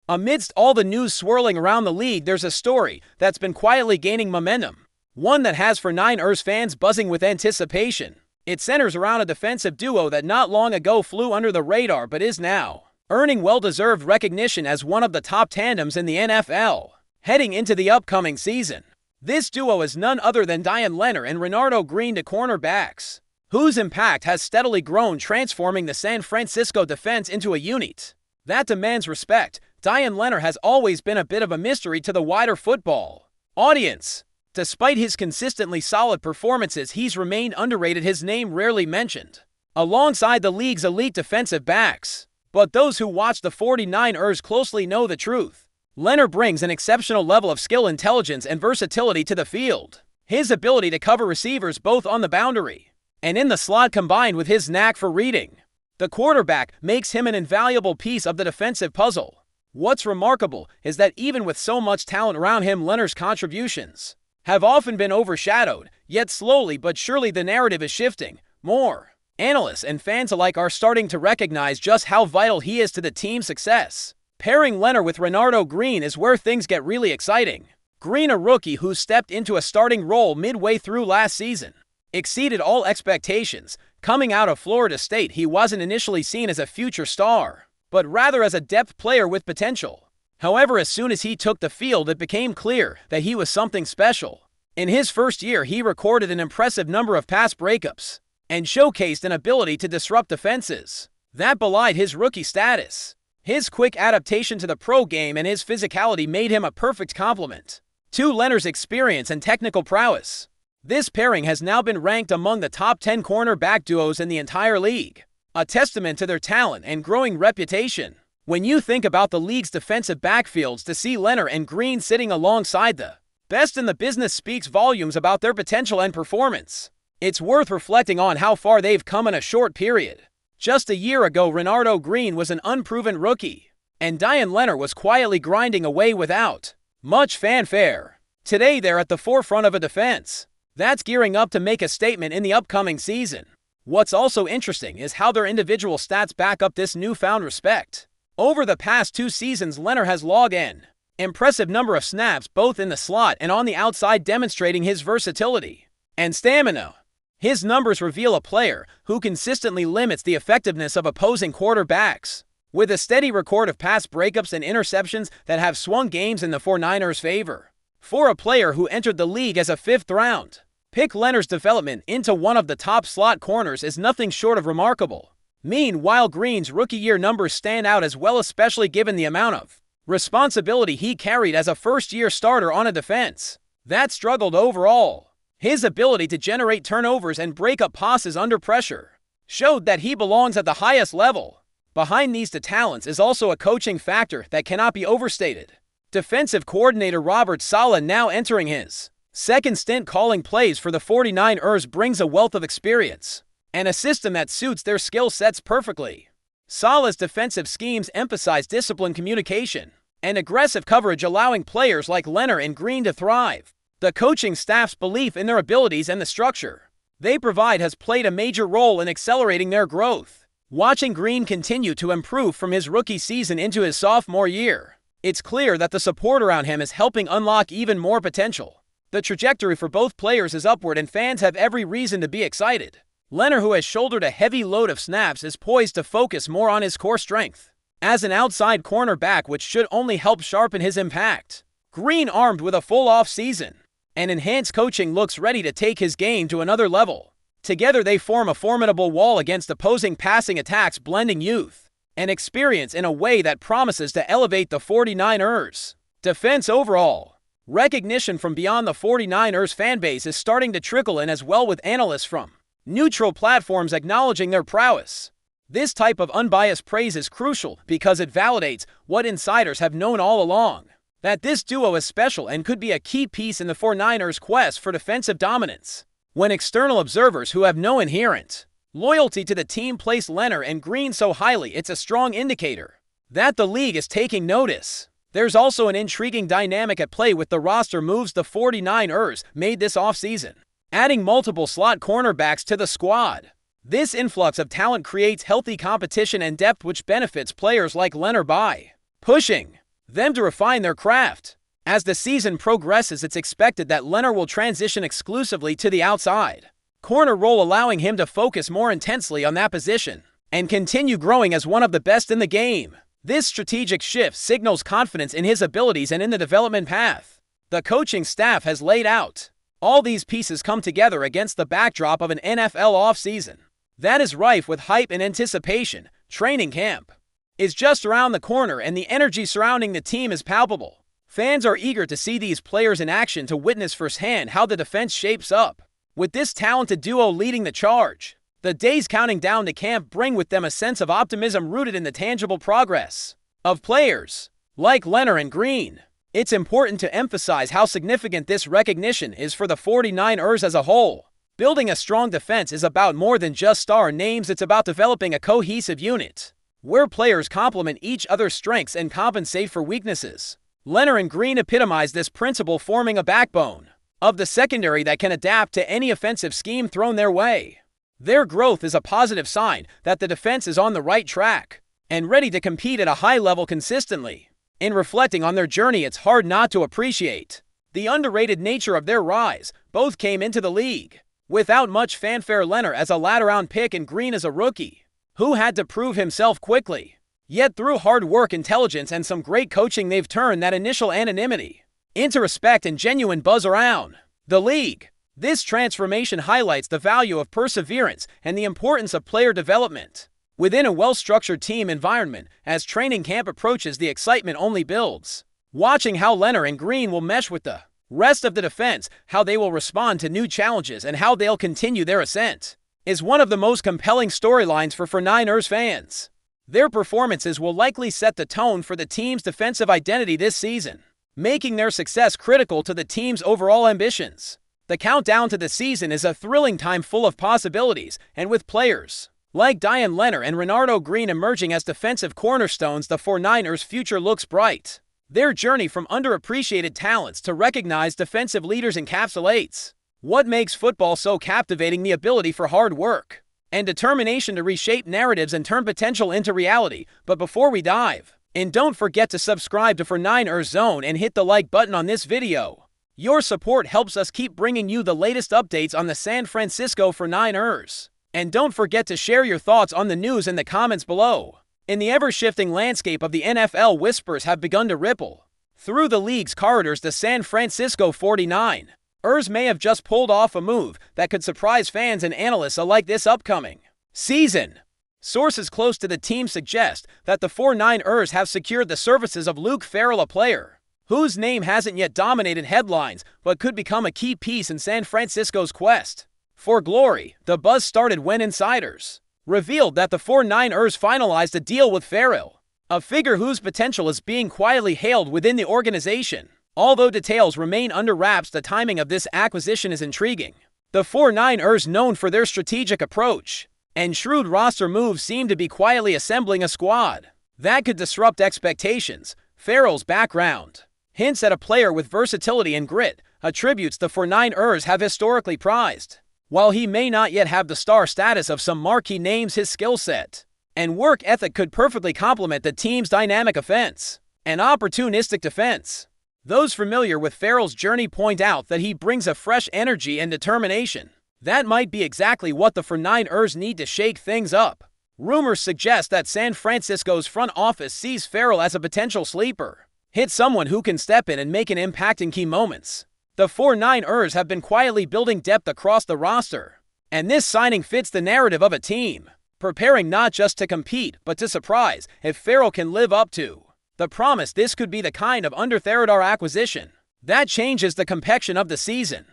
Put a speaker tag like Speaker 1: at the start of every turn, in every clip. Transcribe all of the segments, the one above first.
Speaker 1: Amidst all the news swirling around the league, there's a story that's been quietly gaining momentum. One that has '49ers fans buzzing with anticipation. It centers around a defensive duo that not long ago flew under the radar but is now earning well-deserved recognition as one of the top tandems in the NFL. Heading into the upcoming season, this duo is none other than Deion Leonard and Renardo Green, the cornerbacks, whose impact has steadily grown, transforming the San Francisco defense into a unit that demands respect. Deion Leonard has always been a bit of a mystery to the wider football audience. Despite his consistently solid performances, he's remained underrated, his name rarely mentioned alongside the league's elite defensive backs. But those who watch the 49ers closely know the truth. Leonard brings an exceptional level of skill, intelligence, and versatility to the field. His ability to cover receivers both on the boundary and in the slot, combined with his knack for reading the quarterback, makes him an invaluable piece of the defensive puzzle. What's remarkable is that even with so much talent around him, Leonard's contributions have often been overshadowed, yet slowly but surely the narrative is shifting. More analysts and fans alike are starting to recognize just how vital he is to the team's success. Pairing Leonard with Renardo Green is where things get really exciting. Green, a rookie who stepped into a starting role midway through last season, exceeded all expectations. Coming out of Florida State, he wasn't initially seen as a future star, but rather as a depth player with potential. However, as soon as he took the field, it became clear that he was something special. In his first year, he recorded an impressive number of pass breakups and showcased an ability to disrupt defenses that belied his rookie status. His quick adaptation to the pro game and his physicality made him a perfect complement to Leonard's experience and technical prowess. This pairing has now been ranked among the top 10 cornerback duos in the entire league, a testament to their talent and growing reputation. When you think about the league's defensive backfields, to see Leonard and Green sitting alongside the best in the business speaks volumes about their potential and performance. It's worth reflecting on how far they've come in a short period. Just a year ago, Renardo Green was an unproven rookie, and Deion Leonard was quietly grinding away without much fanfare. Today, they're at the forefront of a defense that's gearing up to make a statement in the upcoming season. What's also interesting is how their individual stats back up this newfound respect. Over the past 2 seasons, Leonard has logged an impressive number of snaps both in the slot and on the outside, demonstrating his versatility and stamina. His numbers reveal a player who consistently limits the effectiveness of opposing quarterbacks, with a steady record of pass breakups and interceptions that have swung games in the 49ers' favor. For a player who entered the league as a 5th-round pick, Leonard's development into one of the top slot corners is nothing short of remarkable. Meanwhile, Green's rookie year numbers stand out as well, especially given the amount of responsibility he carried as a first-year starter on a defense that struggled overall. His ability to generate turnovers and break up passes under pressure showed that he belongs at the highest level. Behind these two talents is also a coaching factor that cannot be overstated. Defensive coordinator Robert Saleh, now entering his second stint calling plays for the 49ers, brings a wealth of experience and a system that suits their skill sets perfectly. Saleh's defensive schemes emphasize disciplined communication and aggressive coverage, allowing players like Leonard and Green to thrive. The coaching staff's belief in their abilities and the structure they provide has played a major role in accelerating their growth. Watching Green continue to improve from his rookie season into his sophomore year, it's clear that the support around him is helping unlock even more potential. The trajectory for both players is upward, and fans have every reason to be excited. Leonard, who has shouldered a heavy load of snaps, is poised to focus more on his core strength as an outside cornerback, which should only help sharpen his impact. Green, armed with a full off-season and enhanced coaching, looks ready to take his game to another level. Together, they form a formidable wall against opposing passing attacks, blending youth and experience in a way that promises to elevate the 49ers' defense overall. Recognition from beyond the 49ers fanbase is starting to trickle in as well, with analysts from neutral platforms acknowledging their prowess. This type of unbiased praise is crucial because it validates what insiders have known all along: that this duo is special and could be a key piece in the 49ers' quest for defensive dominance. When external observers who have no inherent loyalty to the team place Leonard and Green so highly, it's a strong indicator that the league is taking notice. There's also an intriguing dynamic at play with the roster moves the 49ers made this offseason, adding multiple slot cornerbacks to the squad. This influx of talent creates healthy competition and depth, which benefits players like Leonard by pushing them to refine their craft. As the season progresses, it's expected that Leonard will transition exclusively to the outside corner role, allowing him to focus more intensely on that position and continue growing as one of the best in the game. This strategic shift signals confidence in his abilities and in the development path the coaching staff has laid out. All these pieces come together against the backdrop of an NFL offseason that is rife with hype and anticipation. Training camp is just around the corner, and the energy surrounding the team is palpable. Fans are eager to see these players in action, to witness firsthand how the defense shapes up. With this talented duo leading the charge, the days counting down to camp bring with them a sense of optimism rooted in the tangible progress of players like Leonard and Green. It's important to emphasize how significant this recognition is for the 49ers as a whole. Building a strong defense is about more than just star names. It's about developing a cohesive unit where players complement each other's strengths and compensate for weaknesses. Leonard and Green epitomize this principle, forming a backbone of the secondary that can adapt to any offensive scheme thrown their way. Their growth is a positive sign that the defense is on the right track and ready to compete at a high level consistently. In reflecting on their journey, it's hard not to appreciate the underrated nature of their rise. Both came into the league without much fanfare, Leonard as a latter-round pick and Green as a rookie who had to prove himself quickly. Yet through hard work, intelligence, and some great coaching, they've turned that initial anonymity into respect and genuine buzz around the league. This transformation highlights the value of perseverance and the importance of player development within a well-structured team environment. As training camp approaches, the excitement only builds. Watching how Leonard and Green will mesh with the rest of the defense, how they will respond to new challenges, and how they'll continue their ascent is one of the most compelling storylines for 49ers fans. Their performances will likely set the tone for the team's defensive identity this season, making their success critical to the team's overall ambitions. The countdown to the season is a thrilling time full of possibilities, and with players like Dion Leonard and Renardo Green emerging as defensive cornerstones, the 49ers' future looks bright. Their journey from underappreciated talents to recognized defensive leaders encapsulates what makes football so captivating: the ability for hard work and determination to reshape narratives and turn potential into reality. But before we dive in, don't forget to subscribe to 49ers Zone and hit the like button on this video. Your support helps us keep bringing you the latest updates on the San Francisco 49ers. And don't forget to share your thoughts on the news in the comments below. In the ever-shifting landscape of the NFL, whispers have begun to ripple through the league's corridors. The San Francisco 49ers may have just pulled off a move that could surprise fans and analysts alike this upcoming season. Sources close to the team suggest that the 49ers have secured the services of Luke FERRELL, a player whose name hasn't yet dominated headlines but could become a key piece in San Francisco's quest for glory. The buzz started when insiders revealed that the 49ers finalized a deal with FERRELL, a figure whose potential is being quietly hailed within the organization. Although details remain under wraps, the timing of this acquisition is intriguing. The 49ers, known for their strategic approach and shrewd roster moves, seem to be quietly assembling a squad that could disrupt expectations. FERRELL's background hints at a player with versatility and grit, attributes the 49ers have historically prized. While he may not yet have the star status of some marquee names, his skill set and work ethic could perfectly complement the team's dynamic offense and opportunistic defense. Those familiar with FERRELL's journey point out that he brings a fresh energy and determination that might be exactly what the 49ers need to shake things up. Rumors suggest that San Francisco's front office sees FERRELL as a potential sleeper hit, someone who can step in and make an impact in key moments. The 49ers have been quietly building depth across the roster, and this signing fits the narrative of a team preparing not just to compete but to surprise. If FERRELL can live up to the promise, this could be the kind of under-radar acquisition that changes the complexion of the season.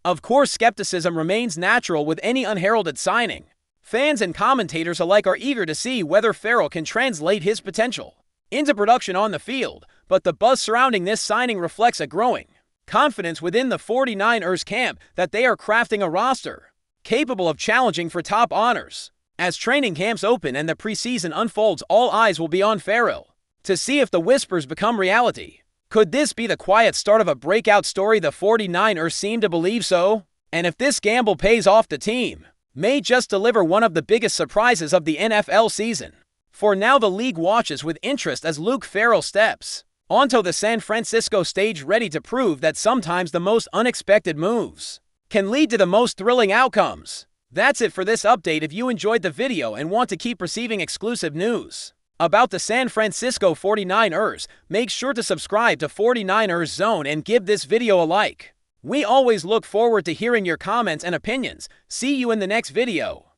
Speaker 1: Of course, skepticism remains natural with any unheralded signing. Fans and commentators alike are eager to see whether FERRELL can translate his potential into production on the field, but the buzz surrounding this signing reflects a growing confidence within the 49ers camp that they are crafting a roster capable of challenging for top honors. As training camps open and the preseason unfolds, all eyes will be on FERRELL to see if the whispers become reality. Could this be the quiet start of a breakout story? The 49ers seem to believe so, and if this gamble pays off, the team may just deliver one of the biggest surprises of the NFL season. For now, the league watches with interest as Luke FERRELL steps Onto the San Francisco stage, ready to prove that sometimes the most unexpected moves can lead to the most thrilling outcomes. That's it for this update. If you enjoyed the video and want to keep receiving exclusive news about the San Francisco 49ers, make sure to subscribe to 49ers Zone and give this video a like. We always look forward to hearing your comments and opinions. See you in the next video.